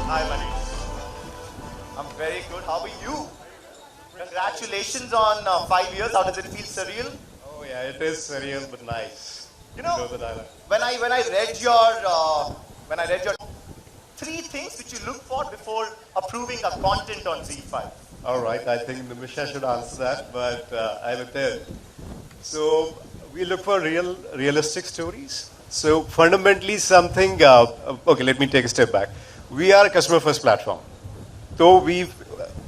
Hi, Manish. I'm very good. How are you? Congratulations on 5 years. How does it feel? Surreal? Oh yeah, it is surreal but nice. You know, the dialogue. when I read your three things which you look for before approving a content on Zee5. All right, I think Nimisha should answer that, but I will tell. So we look for realistic stories. So fundamentally something, okay, let me take a step back. We are a customer first platform. So we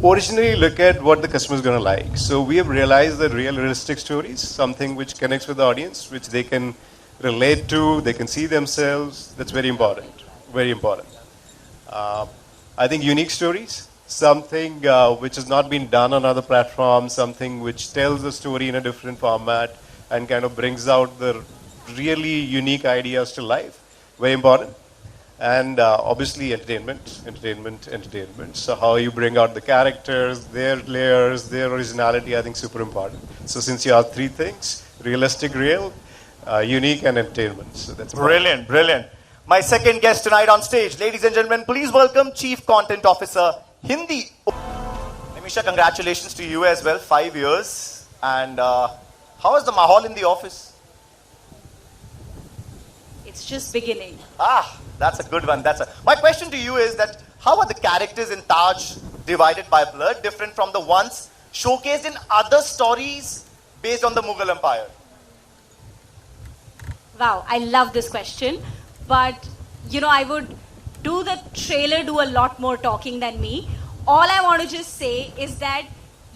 originally look at what the customer is going to like. So we have realized that realistic stories, something which connects with the audience, which they can relate to, they can see themselves, that's very important, very important. I think unique stories, something which has not been done on other platforms, something which tells the story in a different format and kind of brings out the really unique ideas to life, very important. And obviously entertainment. So how you bring out the characters, their layers, their originality, I think super important. So since you have three things, realistic, real, unique and entertainment. So that's brilliant, brilliant. My second guest tonight on stage, ladies and gentlemen, please welcome Chief Content Officer, Hindi. Nimisha, congratulations to you as well, 5 years. And how is the mahal in the office? It's just beginning. That's a good one. My question to you is that how are the characters in Taj-Divided by Blood different from the ones showcased in other stories based on the Mughal Empire? Wow, I love this question. But, I would do the trailer do a lot more talking than me. All I want to just say is that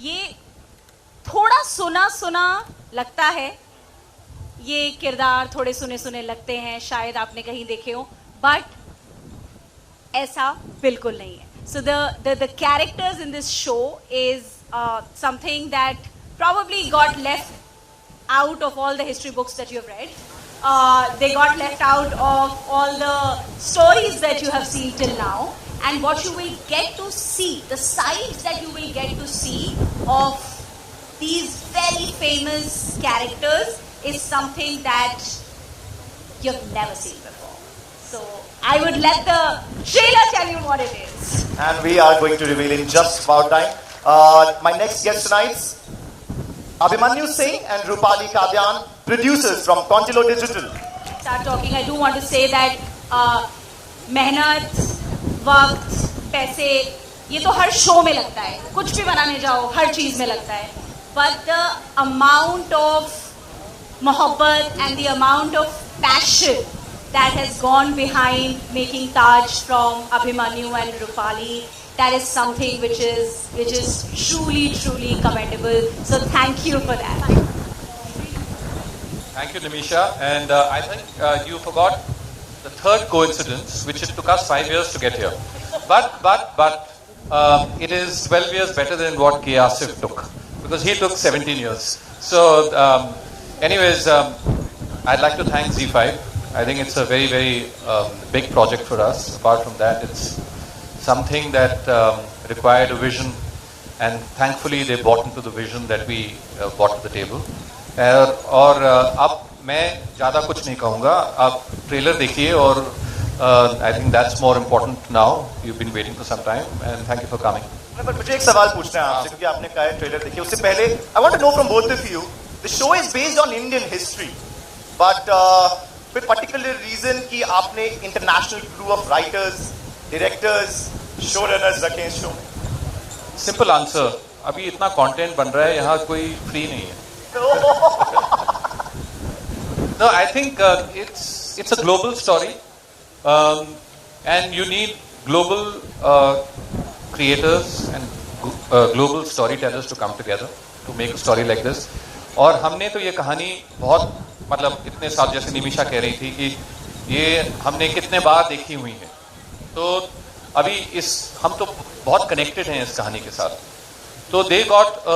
ये थोड़ा सुना लगता है. ये किरदार थोड़े सुने लगते हैं. शायद आपने कहीं देखे हो. But ऐसा बिल्कुल नहीं है. So the characters in this show is something that probably got left out of all the history books that you have read. They got left out of all the stories that you have seen till now. And what you will get to see, the sides that you will get to see of these very famous characters is something that you've never seen before. So I would let the trailer tell you what it is. And we are going to reveal in just about time. My next guest tonight, Abhimanyu Singh and Rupali Kadyan, producers from Contillo Digital. Start talking. I do want to say that मेहनत, वक्त, पैसे ये तो हर show में लगता है. कुछ भी बनाने जाओ हर चीज में लगता है. But the amount of mohabbat and the amount of passion that has gone behind making Taj from Abhimanyu and Rupali, that is something which is truly commendable. So thank you for that. Thank you, Nimisha. And I think you forgot the third coincidence, which it took us 5 years to get here. But it is 12 years better than what K. Asif took, because he took 17 years. So anyways, I'd like to thank Zee5. I think it's a very big project for us. Apart from that, it's something that required a vision, and thankfully they bought into the vision that we brought to the table. और अब मैं ज़्यादा कुछ नहीं कहूँगा. आप trailer देखिए और I think that's more important now. You've been waiting for some time, and thank you for coming. But मुझे एक सवाल पूछना है आपसे, क्योंकि आपने कहा है ट्रेलर देखिए. उससे पहले I want to know from both of you. The show is based on Indian history, but with particular reason कि आपने international crew of writers, directors, showrunners रखे हैं show में. Simple answer. अभी इतना content बन रहा है, यहाँ कोई free नहीं है. No, I think it's a global story, and you need global creators and global storytellers to come together to make a story like this. और हमने तो ये कहानी बहुत मतलब इतने साल, जैसे निमिषा कह रही थी कि ये हमने कितने बार देखी हुई है. तो अभी हम तो बहुत कनेक्टेड हैं इस कहानी के साथ. तो they got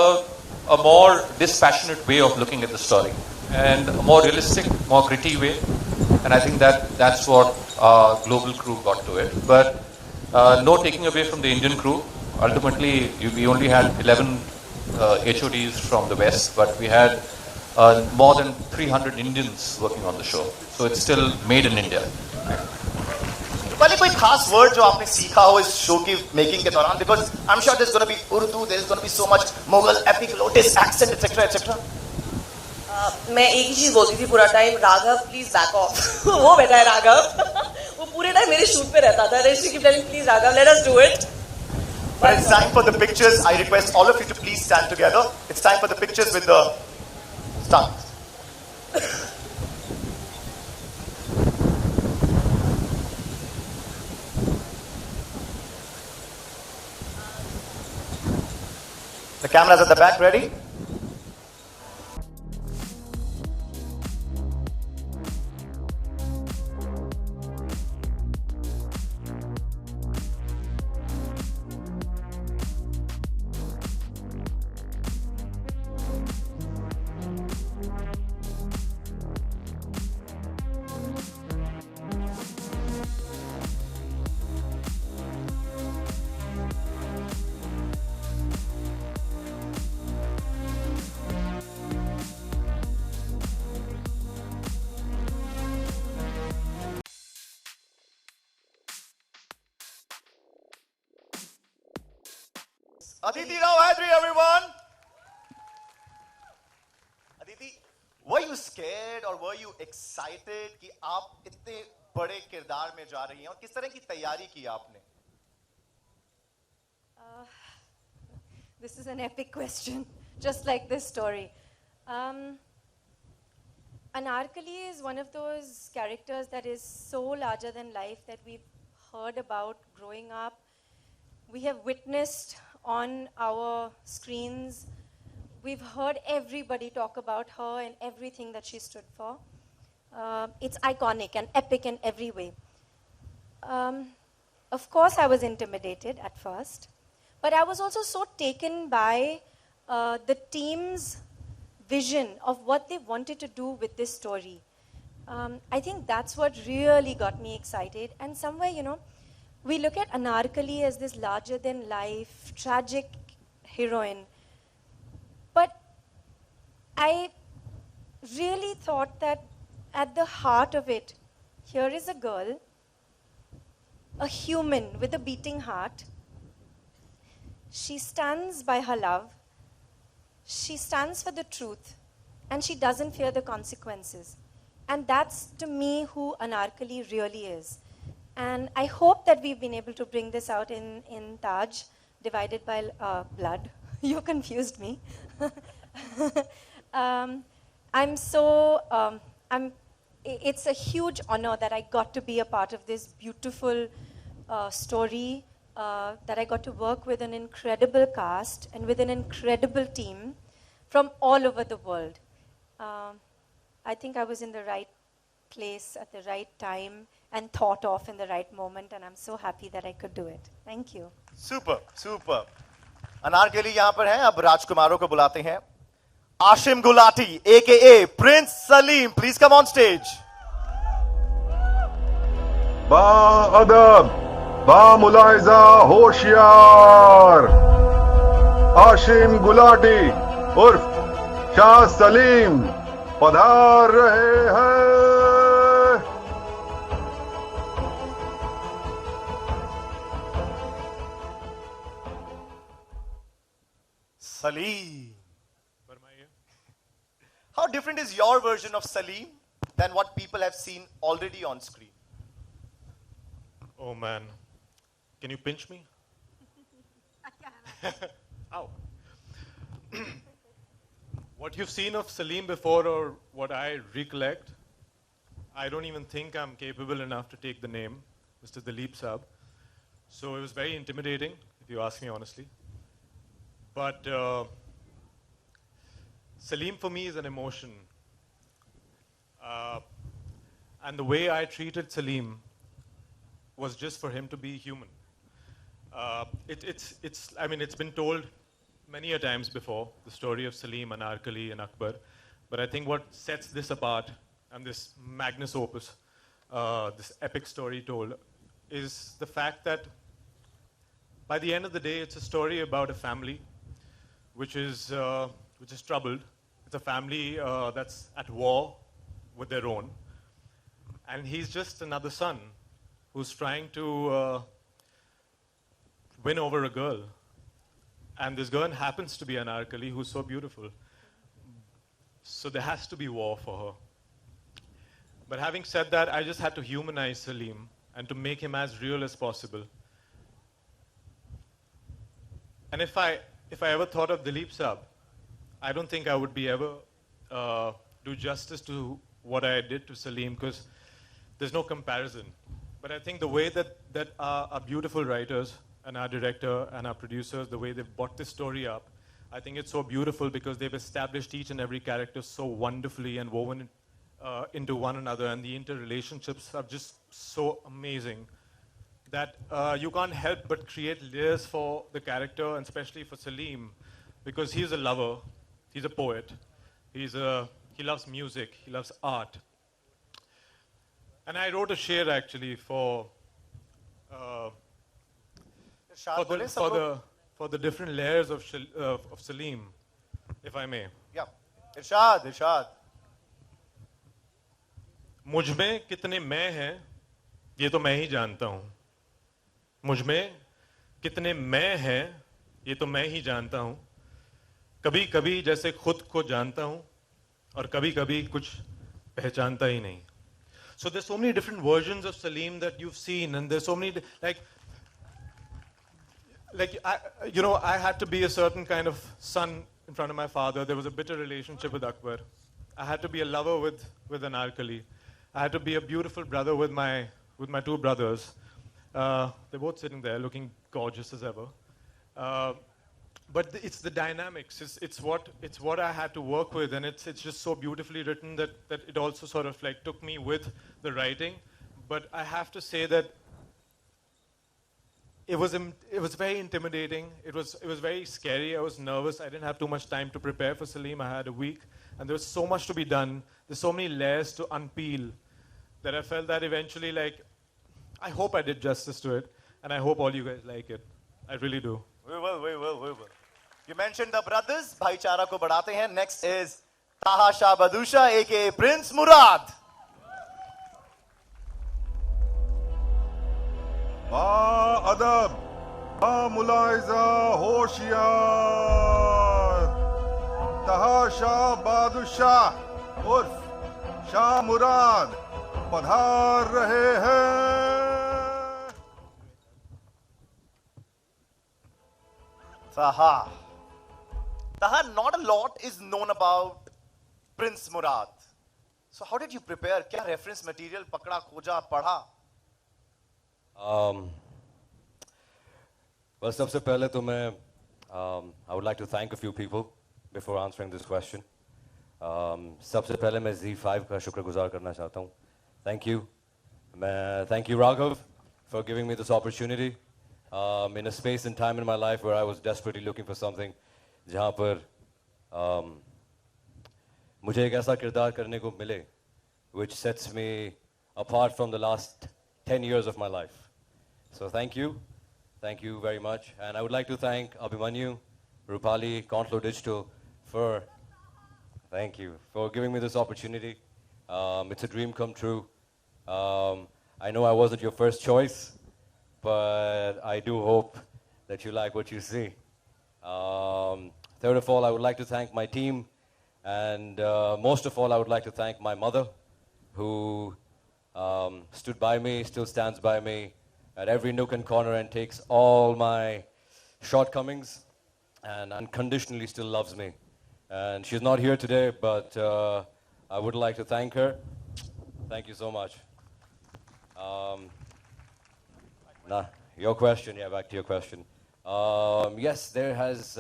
a more dispassionate way of looking at the story, and a more realistic, more gritty way, and I think that's what our global crew got to it. But no taking away from the Indian crew. Ultimately, we only had 11 HODs from the West, but we had more than 300 Indians working on the show. So it's still made in India. वाले कोई खास word जो आपने सीखा हो इस show की मेकिंग के दौरान? Because I am sure there is gonna be Urdu, there is gonna be so much Mughal epic लोटिस एक्सेंट एटसेट्रा एटसेट्रा. मैं एक ही चीज बोलती थी पूरा time, Raghav please back off. वो बैठा है राघव. वो पूरे टाइम मेरे शूट पे रहता था. She keep telling please Raghav let us do it. But it's time for the pictures. I request all of you to please stand together. It's time for the pictures with the stars. The cameras at the back, ready? Aditi Rao Hadri, everyone. Aditi, were you scared or were you excited कि आप इतने बड़े किरदार में जा रही हैं और किस तरह की तैयारी की आपने? This is an epic question, just like this story. Anarkali is one of those characters that is so larger than life that we've heard about growing up. We have witnessed on our screens. We've heard everybody talk about her and everything that she stood for. It's iconic and epic in every way. Of course, I was intimidated at first, but I was also so taken by the team's vision of what they wanted to do with this story. I think that's what really got me excited. And somewhere, you know, we look at Anarkali as this larger-than-life, tragic heroine. But I really thought that at the heart of it, here is a girl, a human with a beating heart. She stands by her love. She stands for the truth. And she doesn't fear the consequences. And that's, to me, who Anarkali really is. And I hope that we've been able to bring this out in Taj, Divided by Blood. You confused me. It's a huge honor that I got to be a part of this beautiful story, that I got to work with an incredible cast and with an incredible team from all over the world. I think I was in the right place at the right time and thought of in the right moment, and I'm so happy that I could do it. Thank you. Super, super. Anarkali यहाँ पर हैं. अब राजकुमारों को बुलाते हैं. Ashim Gulati, aka Prince Salim, please come on stage. बाअदब, बामुलाइजा, होशियार, आशिम गुलाटी उर्फ शाह सलीम पधार रहे हैं. Salim. How different is your version of Salim than what people have seen already on screen? Oh man, can you pinch me? Ow. What you've seen of Salim before, or what I recollect, I don't even think I'm capable enough to take the name, Mr. Dilip Sab. So it was very intimidating, if you ask me honestly. But Salim for me is an emotion. And the way I treated Salim was just for him to be human. It's been told many a times before, the story of Salim, Anarkali, and Akbar. But I think what sets this apart, and this magnus opus, this epic story told, is the fact that by the end of the day, it's a story about a family which is troubled. It's a family that's at war with their own. And he's just another son who's trying to win over a girl. And this girl happens to be Anarkali, who's so beautiful. So there has to be war for her. But having said that, I just had to humanize Salim and to make him as real as possible. And if I ever thought of Dileep Saab, I don't think I would be ever do justice to what I did to Salim, because there's no comparison. But I think the way that our beautiful writers and our director and our producers, the way they've brought this story up, I think it's so beautiful because they've established each and every character so wonderfully and woven into one another, and the interrelationships are just so amazing that you can't help but create layers for the character, and especially for Salim, because he's a lover, he's a poet, he loves music, he loves art. And I wrote a share actually for the different layers of Salim, if I may. Yeah. Irshad. मुझ में कितने मैं हैं ये तो मैं ही जानता हूँ. मुझ में कितने मैं हैं ये तो मैं ही जानता हूँ. कभी कभी जैसे खुद को जानता हूँ और कभी कभी कुछ पहचानता ही नहीं. So there's so many different versions of Salim that you've seen, and there's so many I had to be a certain kind of son in front of my father. There was a bitter relationship with Akbar. I had to be a lover with Anarkali. I had to be a beautiful brother with my two brothers. They're both sitting there looking gorgeous as ever. But it's the dynamics. It's what I had to work with, and it's just so beautifully written that it also sort of like took me with the writing. But I have to say that it was very intimidating. It was very scary. I was nervous. I didn't have too much time to prepare for Salim. I had a week, and there was so much to be done. There's so many layers to unpeel that I felt that eventually, I hope I did justice to it, and I hope all you guys like it. I really do. We will. You mentioned the brothers. भाईचारा को बढ़ाते हैं. Next is Taha Shah Badusha, aka Prince Murad. अदब मुलाइजा होशियार तहा शाह बादशाह उर्फ शाह मुराद पधार रहे हैं. Taha, not a lot is known about Prince Murad. So how did you prepare? क्या reference material पकड़ा, खोजा, पढ़ा? Well, सबसे पहले तो मैं I would like to thank a few people before answering this question. सबसे पहले मैं Zee5 का शुक्रगुजार करना चाहता हूँ. Thank you. Thank you, Raghav, for giving me this opportunity in a space and time in my life where I was desperately looking for something जहाँ पर मुझे एक ऐसा किरदार करने को मिले which sets me apart from the last 10 years of my life. So thank you very much, and I would like to thank Abhimanyu, Rupali, Contlo Digital for giving me this opportunity. It's a dream come true. I know I wasn't your first choice, but I do hope that you like what you see. Third of all, I would like to thank my team, and most of all, I would like to thank my mother, who stood by me, still stands by me at every nook and corner and takes all my shortcomings and unconditionally still loves me. And she's not here today, but I would like to thank her. Thank you so much. Your question, back to your question. Yes, there has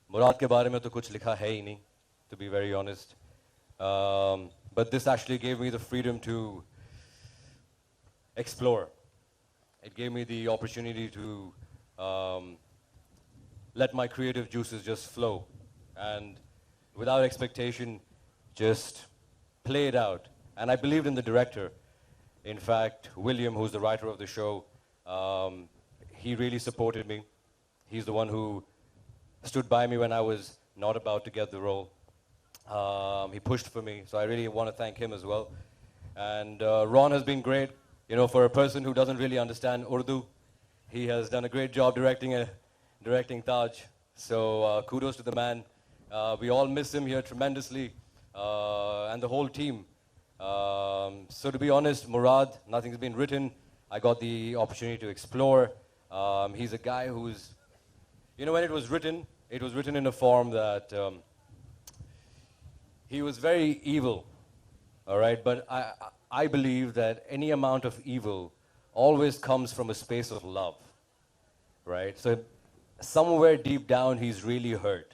Murad ke baare mein to kuch likha hai hi nahi, to be very honest. But this actually gave me the freedom to explore. It gave me the opportunity to let my creative juices just flow and without expectation just play it out. And I believed in the director. In fact, William, who's the writer of the show, he really supported me. He's the one who stood by me when I was not about to get the role. He pushed for me, so I really want to thank him as well. And Ron has been great. you know, for a person who doesn't really understand Urdu, he has done a great job directing Taj. So kudos to the man. We all miss him here tremendously, and the whole team. So to be honest, Murad, nothing's been written. I got the opportunity to explore. He's a guy who's, you know, when it was written in a form that he was very evil, all right? But I believe that any amount of evil always comes from a space of love, right? So somewhere deep down, he's really hurt.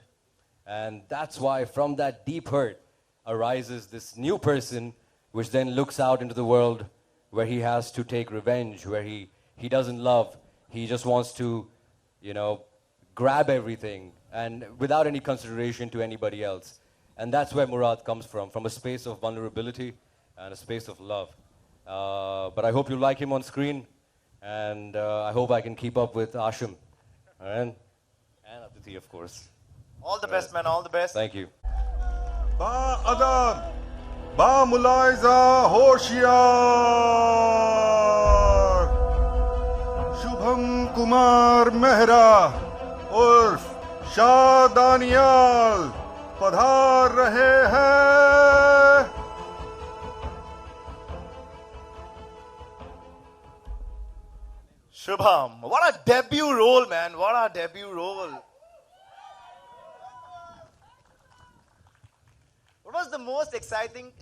And that's why from that deep hurt arises this new person, which then looks out into the world where he has to take revenge, where he doesn't love. He just wants to, you know, grab everything and without any consideration to anybody else. And that's where Murad comes from a space of vulnerability and a space of love. But I hope you like him on screen, and I hope I can keep up with Ashim, and Aditi, of course. All the best, man, all the best. Thank you. Ba adab, ba mulaiza hoshiar, Shubham Kumar Mehra, Urf Shah Daniel, padhar rahe hain. Shubham, what a debut role, man. What a debut role. What was the most exciting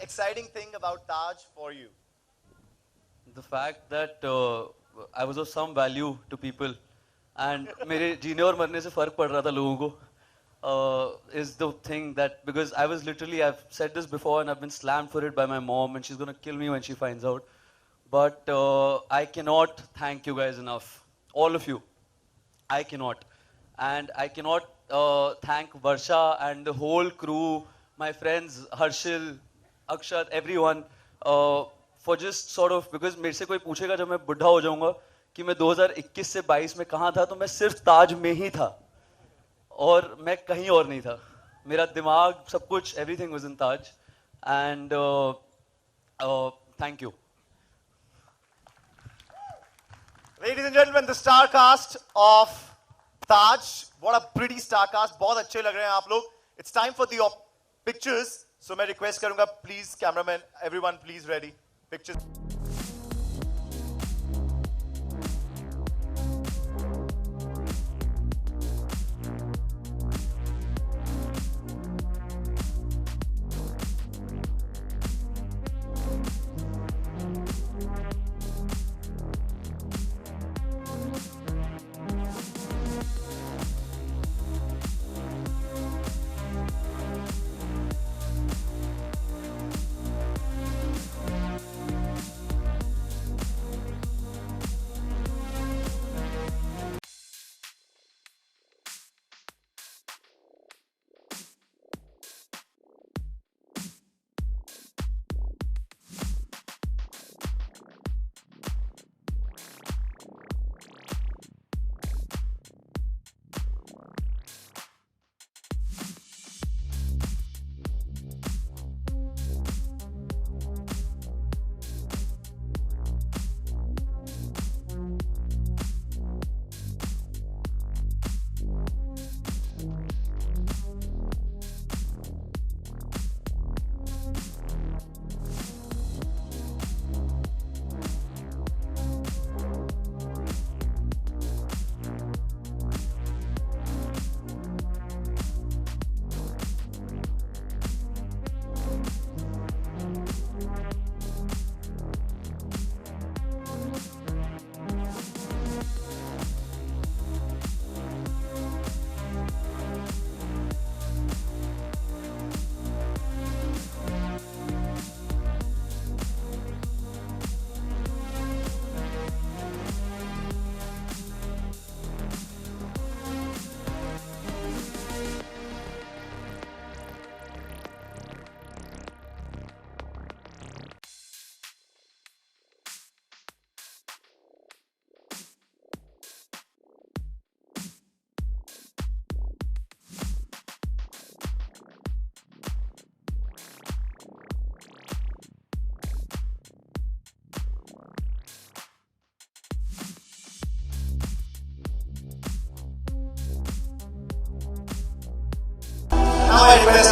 thing about Taj for you? The fact that I was of some value to people, and मेरे जीने और मरने से फर्क पड़ रहा था लोगों को, is the thing that, because I was literally, I've said this before and I've been slammed for it by my mom, and she's gonna kill me when she finds out. But I cannot thank you guys enough, all of you. I cannot, and I cannot thank Varsha and the whole crew, my friends Harshil, Akshat, everyone, for just sort of, because मेरे से कोई पूछेगा जब मैं बुढ़ा हो जाऊंगा कि मैं 2021 से 22 में कहाँ था, तो मैं सिर्फ ताज में ही था और मैं कहीं और नहीं था. मेरा दिमाग, सब कुछ, everything was in Taj, and thank you. Ladies and gentlemen, the star cast of Taj. What a pretty star cast. बहुत अच्छे लग रहे हैं आप लोग. It's time for the pictures. So मैं request करूँगा, please, cameraman, everyone, please ready. Pictures.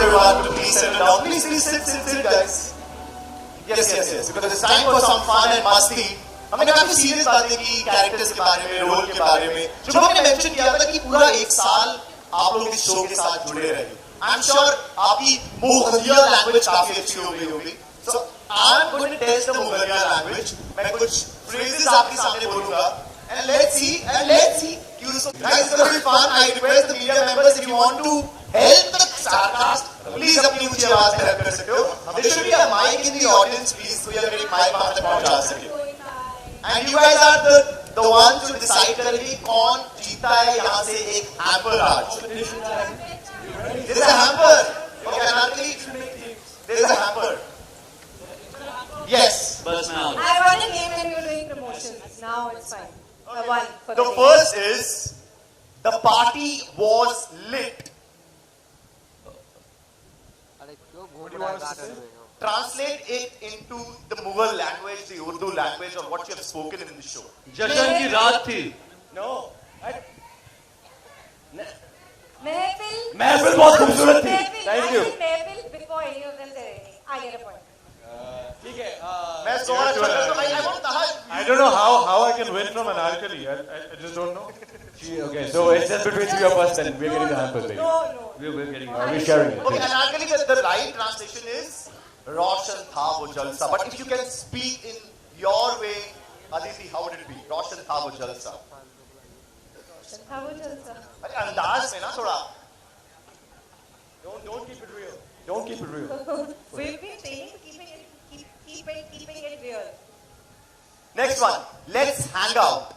everyone to please settle down. Please sit, guys. Yes. Because it's time for some fun and masti. हमने काफी सीरियस बातें की characters के बारे में, role के बारे में. शुभम ने मेंशन किया था कि पूरा एक साल आप लोग इस शो के साथ जुड़े रहे. आई एम श्योर आपकी मुगलिया लैंग्वेज काफी अच्छी हो गई होगी. So I'm going to test the Mughaliya language. मैं कुछ phrases आपके सामने बोलूंगा. And let's see. Guys, it's going to be fun. I request the media members if you want to help the Starcast, please अपनी ऊंची आवाज में help कर सकते हो. There should be a mic in the audience, please. तो ये अगर एक mic वहाँ तक पहुँचा सके. And you guys are the ones to decide करेंगे कौन जीता है यहाँ से एक hamper आज. There is a hamper. Okay, Anarkali. There is a hamper. Yes. I won a game when we were doing promotions. Now it's fine. I won for The first is the party was lit. What do you want to say? Translate it into the Mughal language, the Urdu language, or what you have spoken in the show. जश्न की रात थी. No. महफिल बहुत खूबसूरत थी. Thank you. महफिल before any of them said anything. I get a point. ठीक है. मैं स्कोर अच्छा कर तो I want Tahaj. I don't know how I can win from Anarkali. I just don't know. Okay, so it's just between three of us, then we're getting the hamper, baby. No. We're getting. We're sharing it. Okay, Anarkali, the right translation is Roshan tha wo jalsa. But if you can speak in your way, Aditi, how would it be? Roshan tha wo jalsa. How would you अरे अंदाज में ना थोड़ा. Don't keep it real. Don't keep it real. We've been training to keeping it real. Next one. Let's hang out.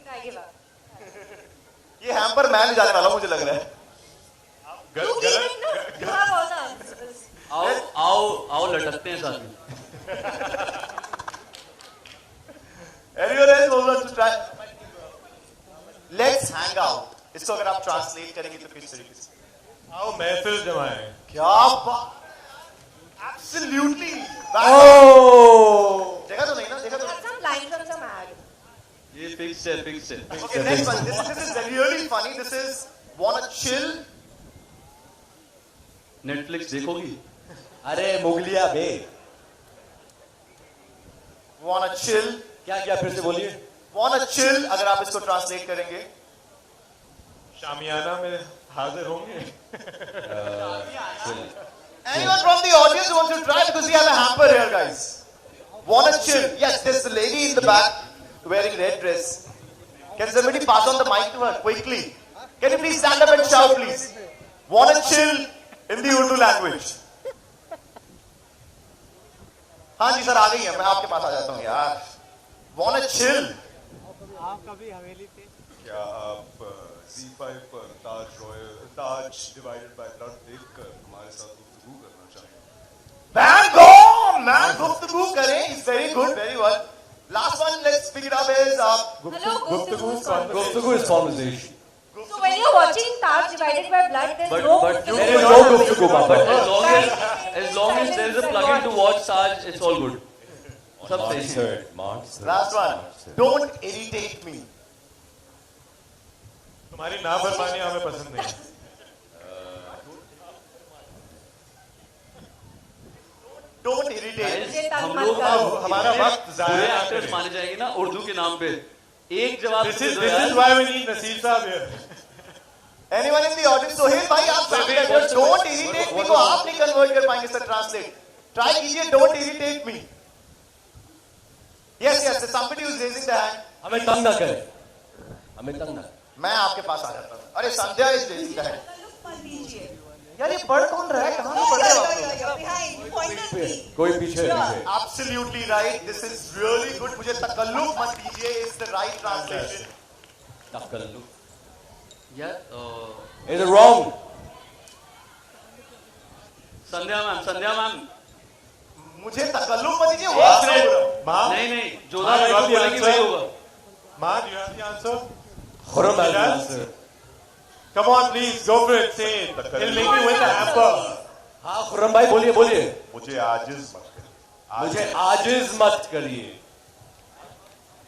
I give up. ये hamper मैं नहीं जाने वाला मुझे लग रहा है. You give it, no? You have all the answers. आओ लटकते हैं साथ में. Anyone else who wants to try? Let's hang out. इसको अगर आप ट्रांसलेट करेंगे तो किस तरीके से? आओ महफिल जमाएं. क्या बात? Absolutely. Oh. देखा तो नहीं ना? देखा तो. Some lines of some ad. ये fixed है. Okay, next one. This is really funny. This is wanna chill. Netflix देखोगी? अरे मुगलिया बे. Wanna chill. क्या फिर से बोलिए. Wanna chill. अगर आप इसको ट्रांसलेट करेंगे. शामियाना में हाजिर होंगे. Anyone from the audience who wants to try, because we have a hamper here, guys. Wanna chill? Yes, there's a lady in the back wearing red dress. Can somebody pass on the mic to her quickly? Can you please stand up and shout, please? Wanna chill in the Urdu language? हाँ जी sir आ गई है. मैं आपके पास आ जाता हूँ यार. Wanna chill? आप कभी हवेली पे? क्या आप Zee5 पर Series-Taj-Divided by Blood देखकर हमारे साथ गुफ्तगू करना चाहेंगे? Bang on, man. Guftagoo करें. It's very good, very well. Last one, let's pick it up is Guftagoo is conversation. So when you're watching Taj-Divided by Blood, there's there is no Guftagoo, Papa. As long as there is a plugin to watch Taj, it's all good. Last one. Don't irritate me. तुम्हारी नाफरमानी हमें पसंद नहीं. Don't irritate. हम लोग हमारा वक्त बुरे actors माने जाएंगे ना उर्दू के नाम पे. एक जवाब. This is why we need Naseer साहब here. Anyone in the audience? Sohail भाई आप समझ don't irritate me को आप नहीं convert कर पाएंगे सर translate. Try कीजिए don't irritate me. Yes, there's somebody who's raising the hand. हमें तंग ना करे. हमें तंग ना. मैं आपके पास आ जाता हूँ. अरे संध्या is raising the hand. यार ये पढ़ कौन रहा है? कहाँ से पढ़ रहे हो आप? कोई पीछे. Absolutely right. This is really good. मुझे तकल्लुफ मत कीजिए. Is the right translation. तकल्लुफ. Yeah. Is it wrong? Sandhya ma'am. मुझे तकल्लुफ मत कीजिए. नहीं. जोधा भाई को बोलेंगे वही होगा. Ma, do you have the answer? Khurram has the answer. Come on, please, go for it. Say it. It'll make me win the hamper. हाँ खुर्रम भाई बोलिए. मुझे आजिज मत करिए. मुझे आजिज मत करिए.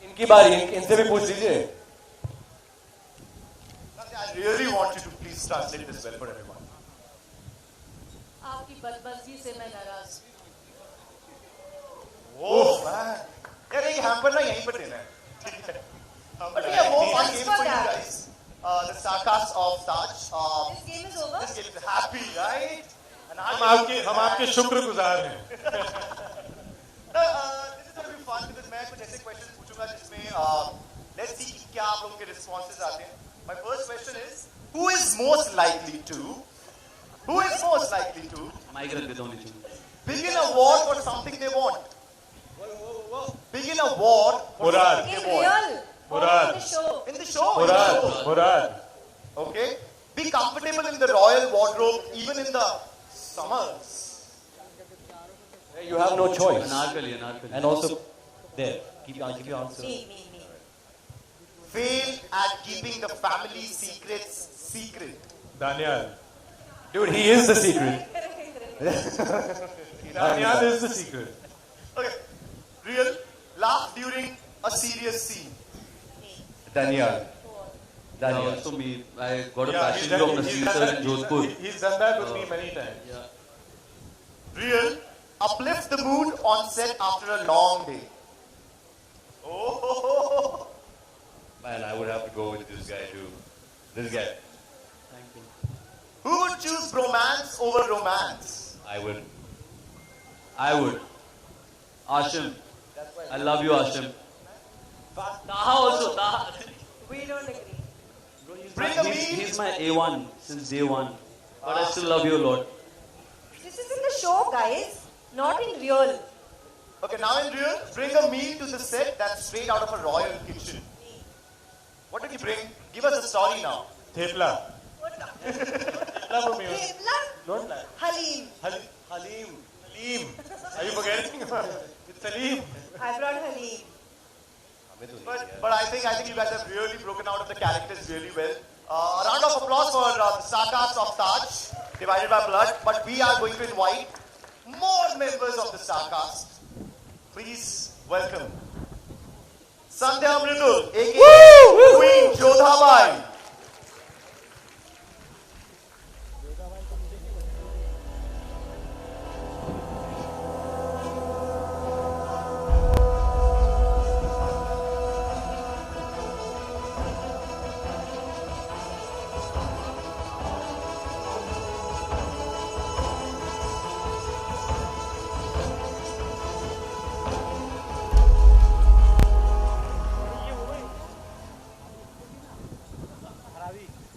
इनकी बारी. इनसे भी पूछ लीजिए. I really want you to please translate this well for everyone. आपकी बदमज़गी से मैं नाराज Oh man. यार ये हैम्पर ना यहीं पर देना है. ठीक है. But yeah, more fun game for you guys. The sarcasm of Taj. This game is over. This game is happy, right? And हम आपके शुक्रगुजार हैं. This is going to be fun because मैं कुछ ऐसे questions पूछूंगा जिसमें let's see क्या आप लोगों के responses आते हैं. My first question is who is most likely to mic रख देता हूँ नीचे. begin a war for something they want? Begin a war for Murad. something In they want. real. Murad. In the show. In the show. Murad. Okay. Be comfortable in the royal wardrobe even in the summers. You have no choice. Anarkali. And also, there, keep your answer. Me. Fail at keeping the family secrets secret. Daniel. Dude, he is the secret. Daniel is the secret. Okay. Real. Laugh during a serious scene. Daniel. Also me. I got a Yeah, passion from Nasir sir in Jodhpur. He's done that with me many times. Yeah. Real. Uplift the mood on set after a long day. Oh. Man, I would have to go with this guy too. This guy. Thank you. Who would choose bromance over romance? I would. Ashim. I love you, Ashim. Taha also. Taha. We don't agree. Bring a meal. He's my A1 since day one. But I still love you a lot. This is in the show, guys, not in real. Okay, now in real, bring a meal to the set that's straight out of a royal kitchen. What did you bring? Give us a story now. Thepla. Thepla for me. Don't lie. Halim. Halim. Are you forgetting? It's Salim. I brought Halim. But I think you guys have really broken out of the characters really well. A round of applause for the Sarcas of Taj, Divided by Blood. But we are going to invite more members of the Sarcas. Please welcome Sandhya Mridul, aka Queen Jodhabai.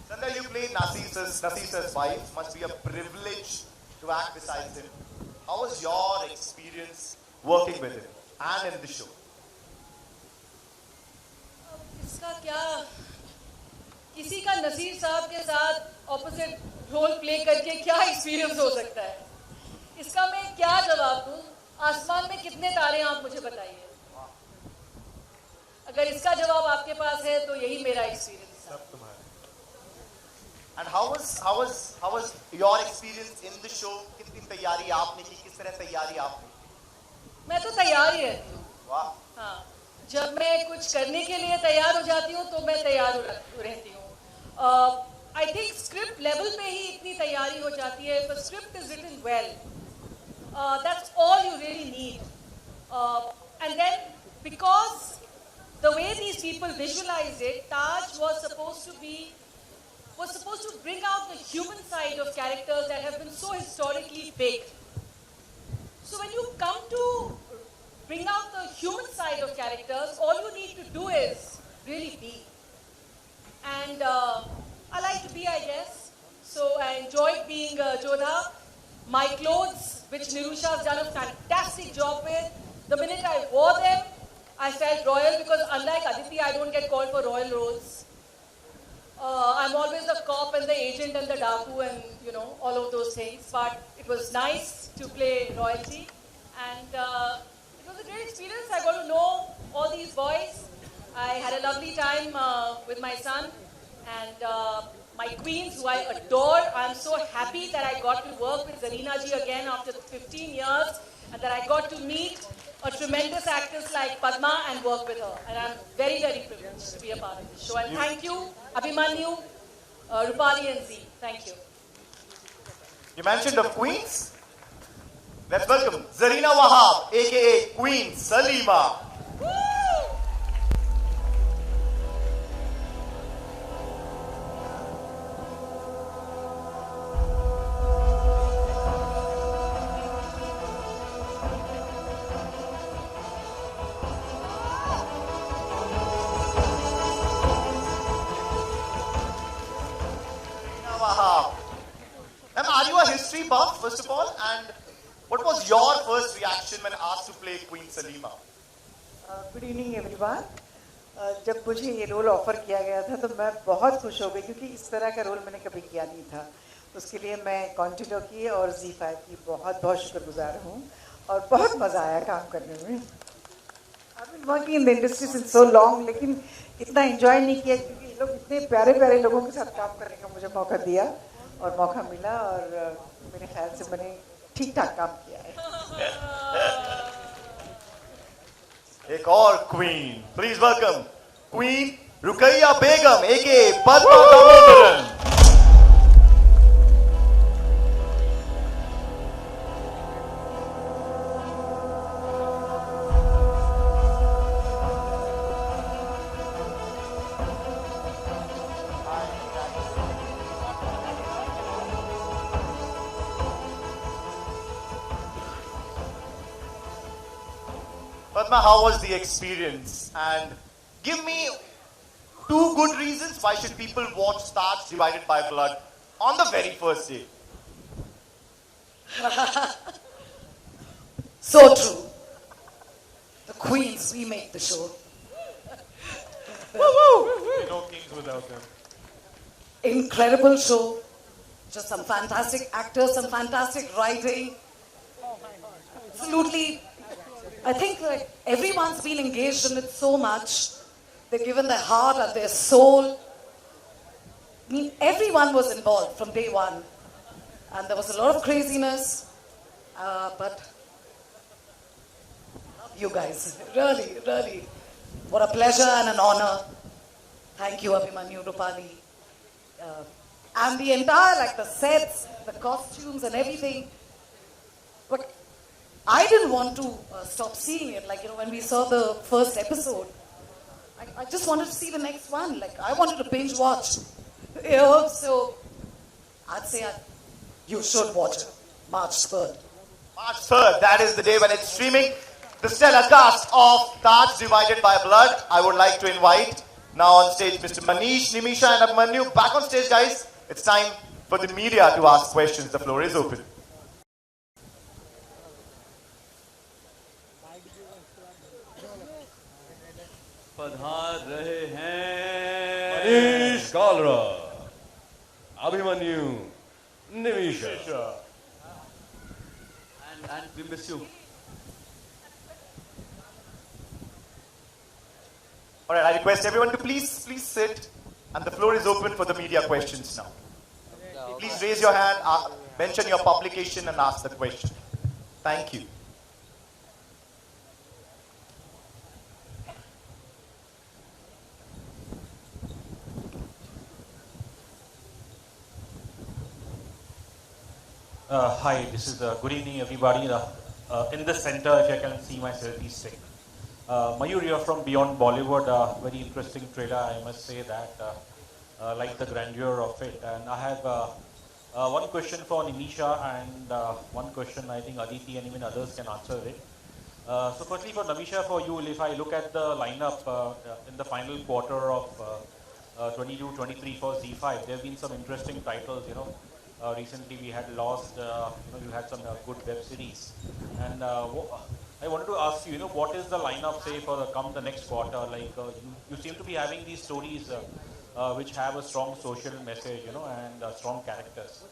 Sandhya, you played Nasir's wife. Must be a privilege to act beside him. How was your experience working with him and in the show? इसका क्या किसी का नसीर साहब के साथ opposite role play करके क्या experience हो सकता है इसका मैं क्या जवाब दूं आसमान में कितने तारे हैं आप मुझे बताइए अगर इसका जवाब आपके पास है तो यही मेरा एक्सपीरियंस है And how was your experience in the show? कितनी तैयारी आपने की किस तरह तैयारी आपने मैं तो तैयार ही रहती हूँ वाह हाँ जब मैं कुछ करने के लिए तैयार हो जाती हूँ तो मैं तैयार रहती हूँ आई थिंक स्क्रिप्ट लेवल पे ही इतनी तैयारी हो जाती है the script is written well that's all you really need and then because the way these people visualise it Taj was supposed to bring out the human side of characters that have been so historically big. So when you come to bring out the human side of characters, all you need to do is really be. And I like to be, I guess. So I enjoyed being Jodha. My clothes, which Nirusha has done a fantastic job with, the minute I wore them, I felt royal because unlike Aditi, I don't get called for royal roles. I'm always the cop and the agent and the daku and, all of those things. But it was nice to play royalty. And it was a great experience. I got to know all these boys. I had a lovely time with my son. And my queens, who I adore. I'm so happy that I got to work with Zarina ji again after 15 years. And that I got to meet a tremendous actress like Padma and work with her. And I'm very, very privileged to be a part of this show. And thank you, Abhimanyu, Rupali and Zee. Thank you. You mentioned of Queens. Let's welcome Zarina Wahab, aka Queen Salima. Zarina Wahab. Ma'am, are you a history buff, first of all? And what was your first reaction when asked to play Queen Salima? Good evening everyone. जब मुझे ये role offer किया गया था तो मैं बहुत खुश हो गई क्योंकि इस तरह का रोल मैंने कभी किया नहीं था। उसके लिए मैं कंटिन्यू की और Zee5 की बहुत बहुत शुक्रगुजार हूँ और बहुत मज़ा आया काम करने में। I've been working in the industry since so long, लेकिन इतना एंजॉय नहीं किया क्योंकि ये लोग इतने प्यारे प्यारे लोगों के साथ काम करने का मुझे मौका दिया और मौका मिला और मेरे ख्याल से मैंने ठीक ठाक काम किया है। एक और queen, please welcome queen Rukaiya Begum AK Padma Damodaran. Padma, how was the experience? And give me 2 good reasons why should people watch Taj-Divided by Blood on the very first day. So true. The queens, we make the show. We're no kings without them. Incredible show. Just some fantastic actors, some fantastic writing. Absolutely. I think like everyone's been engaged in it so much. They've given their heart and their soul. I mean, everyone was involved from day one. And there was a lot of craziness. But you guys, really, really, what a pleasure and an honor. Thank you, Abhimanyu, Rupali. And the entire, like the sets, the costumes and everything. But I didn't want to stop seeing it. Like, you know, when we saw the first episode, I just wanted to see the next one. Like, I wanted to binge watch. You know, so I'd say you should watch it. March 3rd. March 3rd, that is the day when it's streaming. The stellar cast of Taj-Divided by Blood. I would like to invite now on stage Mr. Manish, Nimisha and Abhimanyu. Back on stage, guys. It's time for the media to ask questions. The floor is open. पधार रहे हैं Manish Kalra, Abhimanyu, Nimisha. And we miss you. All right, I request everyone to please sit, and the floor is open for the media questions now. Please raise your hand, mention your publication, and ask the question. Thank you. Hi, this is good evening, everybody. In the center, if I can see my selfie stick. Mayur, you're from Beyond Bollywood. Very interesting trailer, I must say that. Like the grandeur of it. And I have one question for Nimisha and one question I think Aditi and even others can answer it. So firstly for Nimisha, for you, if I look at the lineup in the final quarter of 22-23 for Zee5, there have been some interesting titles, you know. Recently we had Lost, you know, you had some good web series. And I wanted to ask you, you know, what is the lineup, say, for the next quarter? Like, you seem to be having these stories which have a strong social message, you know, and strong characters.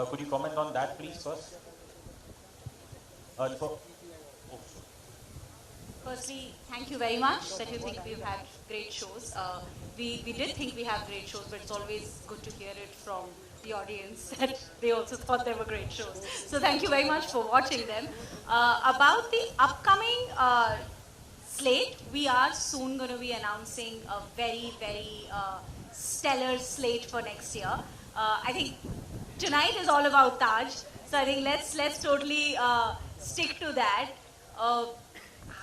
Could you comment on that, please, first? Firstly, thank you very much that you think we've had great shows. We did think we have great shows, but it's always good to hear it from the audience that they also thought they were great shows. So thank you very much for watching them. About the upcoming slate, we are soon going to be announcing a very, very stellar slate for next year. I think tonight is all about Taj. So I think let's totally stick to that.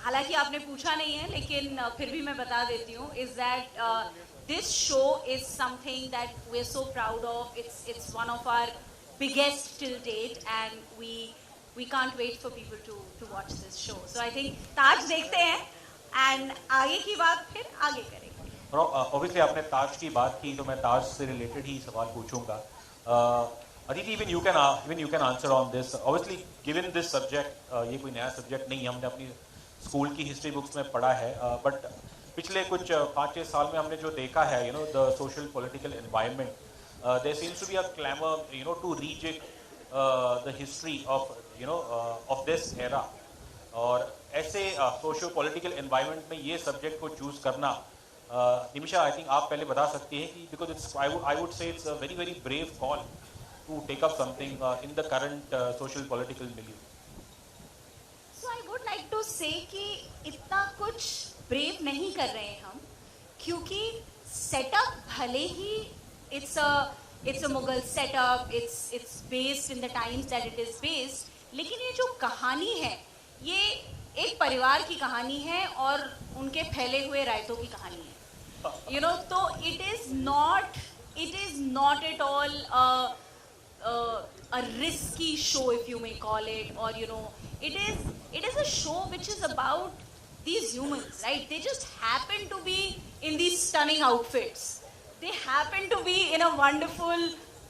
हालांकि आपने पूछा नहीं है, लेकिन फिर भी मैं बता देती हूँ. Is that this show is something that we're so proud of. It's one of our biggest till date, and we can't wait for people to watch this show. So I think ताज देखते हैं, and आगे की बात फिर आगे करेंगे. Obviously आपने ताज की बात की, तो मैं ताज से related ही सवाल पूछूंगा. Aditi, even you can answer on this. Obviously, given this subject, ये कोई नया subject नहीं, हमने अपनी स्कूल की हिस्ट्री बुक्स में पढ़ा है, बट पिछले कुछ 5-6 साल में हमने जो देखा है, the social political environment, there seems to be a clamor, to rejig the history of, of this era. और ऐसे सोशो पॉलिटिकल एनवायरनमेंट में ये सब्जेक्ट को चूज करना, निमिषा, आई थिंक आप पहले बता सकती हैं कि because it's I would say it's a very very brave call to take up something in the current social political milieu. So I would like to say कि इतना कुछ ब्रेव नहीं कर रहे हैं हम, क्योंकि सेटअप भले ही it's a Mughal setup, it's based in the times that it is based, लेकिन ये जो कहानी है, ये एक परिवार की कहानी है और उनके फैले हुए रायतों की कहानी है. तो it is not at all a risky show, if you may call it, or it is a show which is about these humans, right? They just happen to be in these stunning outfits. They happen to be in a wonderful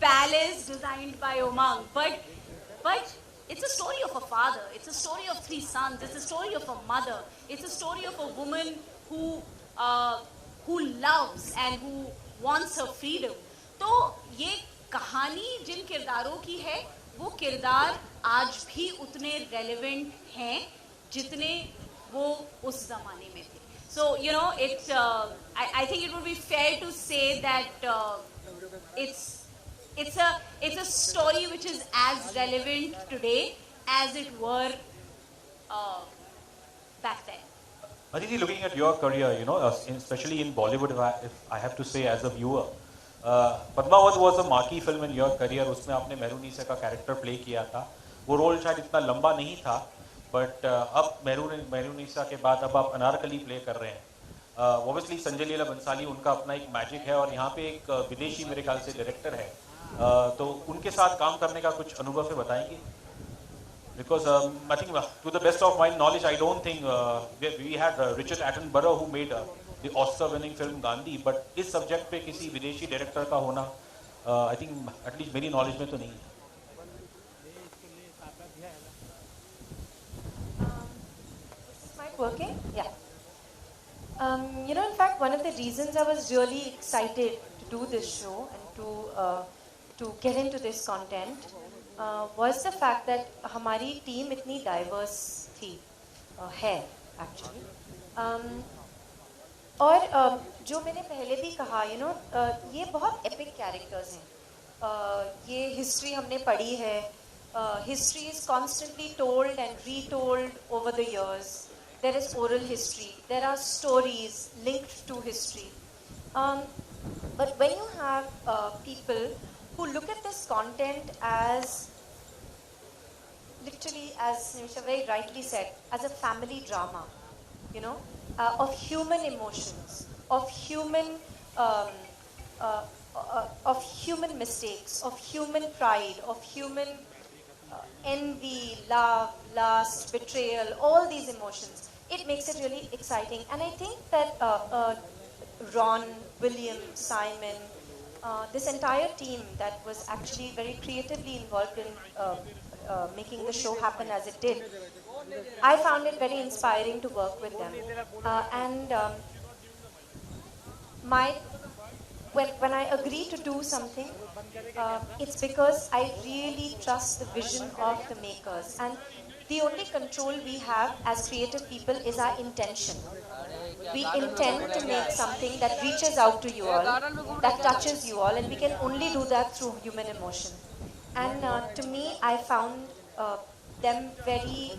palace designed by Umang, but it's a story of a father. It's a story of 3 sons. It's a story of a mother. It's a story of a woman who loves and who wants her freedom. तो ये कहानी जिन किरदारों की है, वो किरदार आज भी उतने relevant हैं जितने वो उस ज़माने में थे. So I think it would be fair to say that it's a story which is as relevant today as it were back then. Aditi, looking at your career, especially in Bollywood, if I have to say as a viewer, Padmavat was a marquee film in your career. उसमें आपने मेहरुनिसा का character play किया था. वो role शायद इतना लंबा नहीं था, बट अब मेहरुनिसा के बाद अब आप अनारकली प्ले कर रहे हैं. Obviously संजय लीला बंसाली, उनका अपना एक मैजिक है, और यहाँ पे एक विदेशी मेरे ख्याल से डायरेक्टर है, तो उनके साथ काम करने का कुछ अनुभव है बताएंगे? Because I think to the best of my knowledge, I don't think we had Richard Attenborough who made the Oscar-winning film Gandhi, but इस सब्जेक्ट पे किसी विदेशी डायरेक्टर का होना, I think at least मेरी नॉलेज में तो नहीं है. Is my working? Yeah. In fact, one of the reasons I was really excited to do this show and to get into this content was the fact that हमारी team इतनी diverse थी, है actually. और जो मैंने पहले भी कहा, ये बहुत epic characters हैं. ये history हमने पढ़ी है. History is constantly told and retold over the years. There is oral history. There are stories linked to history. But when you have people who look at this content as, literally, as Nimisha very rightly said, as a family drama, of human emotions, of human mistakes, of human pride, of human envy, love, lust, betrayal, all these emotions, it makes it really exciting. And I think that Ron, William, Simon, this entire team that was actually very creatively involved in making the show happen as it did, I found it very inspiring to work with them. When I agree to do something, it's because I really trust the vision of the makers. And the only control we have as creative people is our intention. We intend to make something that reaches out to you all, that touches you all, and we can only do that through human emotion. And to me, I found them very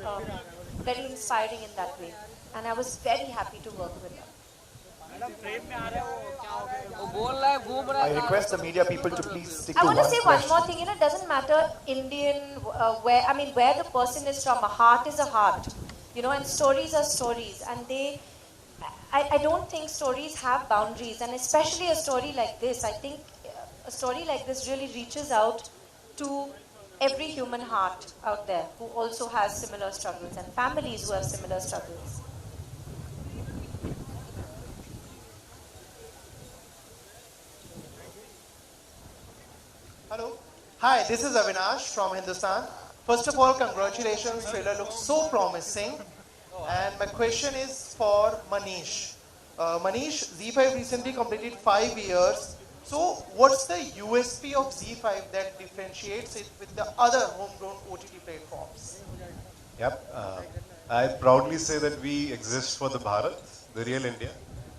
inspiring in that way. And I was very happy to work with them. I request the media people to please stick I to want to one say question. one more thing. It doesn't matter Indian, where the person is from. A heart is a heart, and stories are stories, and I don't think stories have boundaries, and especially a story like this. I think a story like this really reaches out to every human heart out there who also has similar struggles, and families who have similar struggles. Hello. Hi, this is Avinash from Hindustan. First of all, congratulations. Trailer looks so promising. And my question is for Manish. Manish, Zee5 recently completed 5 years. So, what's the USP of Zee5 that differentiates it with the other homegrown OTT platforms? Yep. I proudly say that we exist for the Bharat, the real India.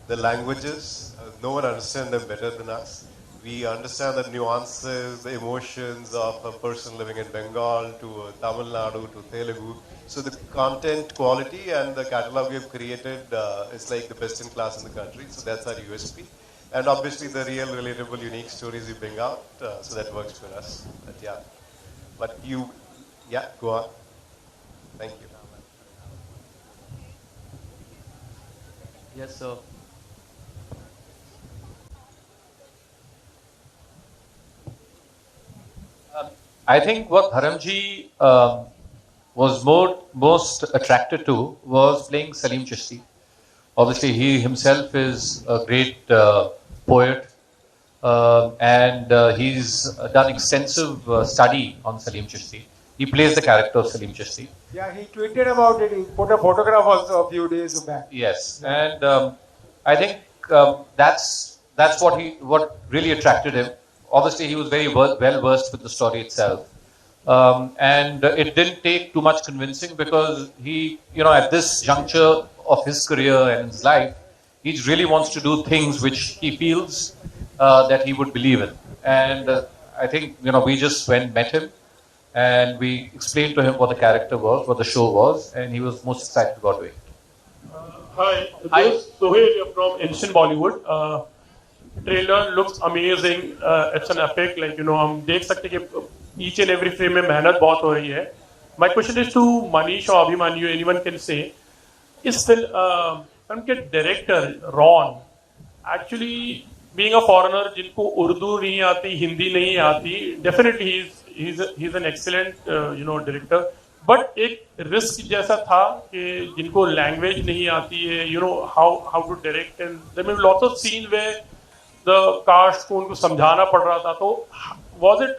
The languages, no one understands them better than us. We understand the nuances, the emotions of a person living in Bengal to Tamil Nadu to Telugu. So the content quality and the catalog we have created is like the best in class in the country. So that's our USP. And obviously the real, relatable, unique stories we bring out. So that works for us. But yeah. But yeah, go on. Thank you. Yes, sir. I think what Dharamji was most attracted to was playing Salim Chishti. Obviously, he himself is a great poet, and he's done extensive study on Salim Chishti. He plays the character of Salim Chishti. Yeah, he tweeted about it. He put a photograph also a few days back. Yes, and I think that's what really attracted him. Obviously, he was very well versed with the story itself, and it didn't take too much convincing because he, at this juncture of his career and his life, he really wants to do things which he feels that he would believe in. And I think we just went met him, and we explained to him what the character was, what the show was, and he was most excited about doing it. Hi, this is Sohail from Ancient Bollywood. Trailer looks amazing. It's an epic. हम देख सकते हैं कि each and every frame में मेहनत बहुत हो रही है. My question is to Manish or Abhimanyu, anyone can say, इस फिल्म के director Ron actually being a foreigner जिनको उर्दू नहीं आती, हिंदी नहीं आती, definitely he's an excellent director. But एक risk जैसा था कि जिनको language नहीं आती है, how to direct, and there may be lots of scenes where the cast को उनको समझाना पड़ रहा था. तो was it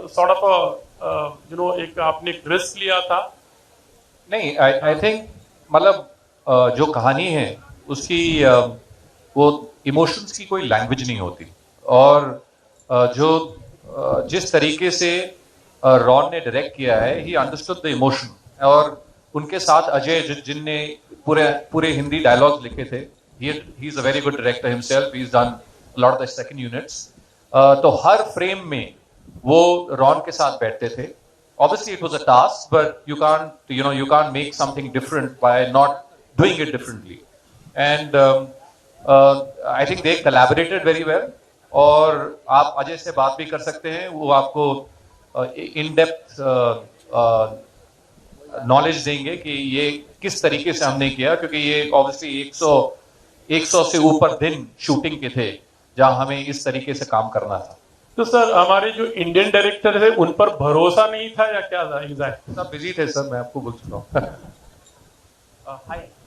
sort of a एक आपने एक risk लिया था? नहीं, I think मतलब जो कहानी है उसकी वो इमोशंस की कोई लैंग्वेज नहीं होती, और जो जिस तरीके से रॉन ने डायरेक्ट किया है, ही अंडरस्टूड द इमोशन, और उनके साथ अजय जिनने पूरे हिंदी डायलॉग्स लिखे थे, he is a very good director himself, he is done lot of the second units. तो हर फ्रेम में वो रॉन के साथ बैठते थे. Obviously, it was a task, but you can't make something different by not doing it differently. And I think they collaborated very well. और आप अजय से बात भी कर सकते हैं, वो आपको in depth knowledge देंगे कि ये किस तरीके से हमने किया, क्योंकि ये obviously 100 से ऊपर दिन शूटिंग के थे जहां हमें इस तरीके से काम करना था. तो सर हमारे जो इंडियन डायरेक्टर थे उन पर भरोसा नहीं था या क्या था एग्जैक्ट? सब बिजी थे सर, मैं आपको बोल चुका हूँ.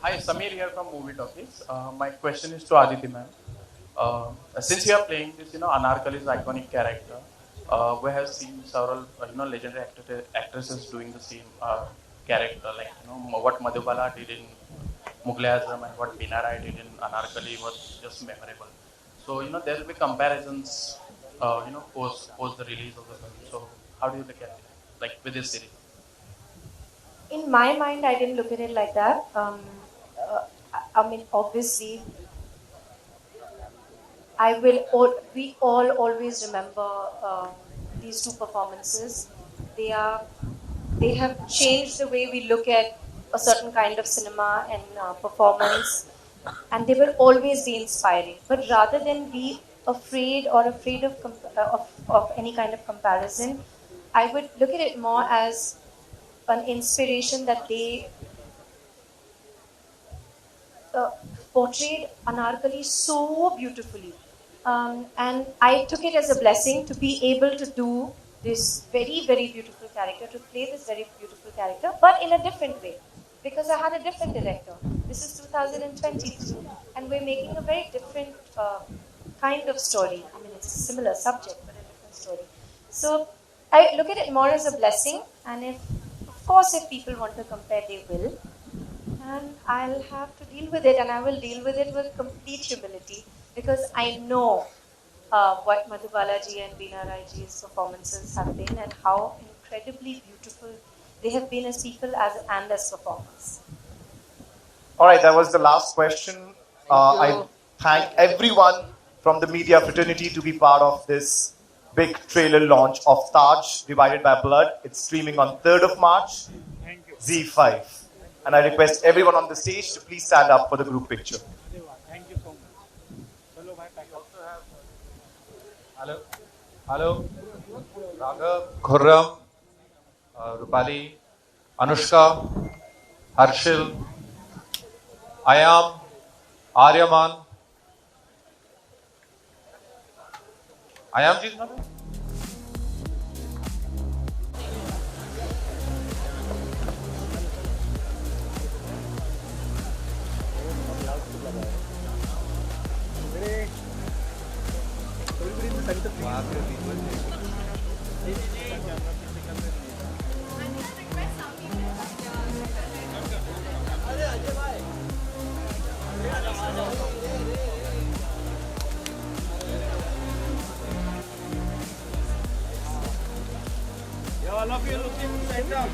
Hi, Samir here from Movie Talkies. My question is to Aditi ma'am. Since you are playing this, Anarkali's iconic character, we have seen several, legendary actresses doing the same character, like what Madhubala did in Mughal e Azam and what Beena Rai did in Anarkali was just memorable. So there will be comparisons. Post the release of the film. So how do you look at it, like with this series? In my mind, I didn't look at it like that. I mean, obviously, we all always remember these two performances. They have changed the way we look at a certain kind of cinema and performance. and they will always be inspiring. But rather than be afraid of any kind of comparison, I would look at it more as an inspiration that they portrayed Anarkali so beautifully. And I took it as a blessing to be able to do this very, very beautiful character, to play this very beautiful character, but in a different way. Because I had a different director. This is 2022, and we're making a very different kind of story. I mean, it's a similar subject, but a different story. So I look at it more as a blessing, and of course, if people want to compare, they will. And I'll have to deal with it, and I will deal with it with complete humility, because I know what Madhubalaji and Veena Raiji's performances have been, and how incredibly beautiful they have been as people and as performers. All right, that was the last question. I thank everyone from the media fraternity to be part of this big trailer launch of Taj Divided by Blood. It's streaming on 3rd of March, Zee5. And I request everyone on the stage to please stand up for the group picture. Thank you so much. Hello. Hello. Raghav, Khurram, Rupali, Anushka, Harshil, Ayam, Aryaman. Ayam ji is not there? All of you looking side up.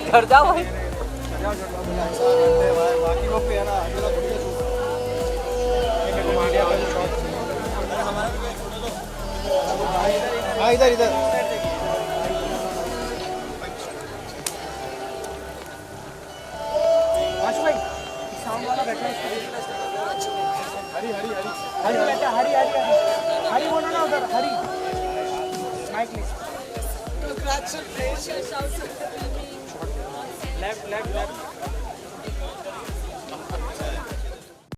घर जाओ भाई बाकी वो पे है ना हाँ इधर इधर आशु भाई साउंड वाला बैठा है हरी हरी हरी हरी बैठा हरी हरी हरी हरी बोलो ना उधर हरी माइक ले Congratulations. left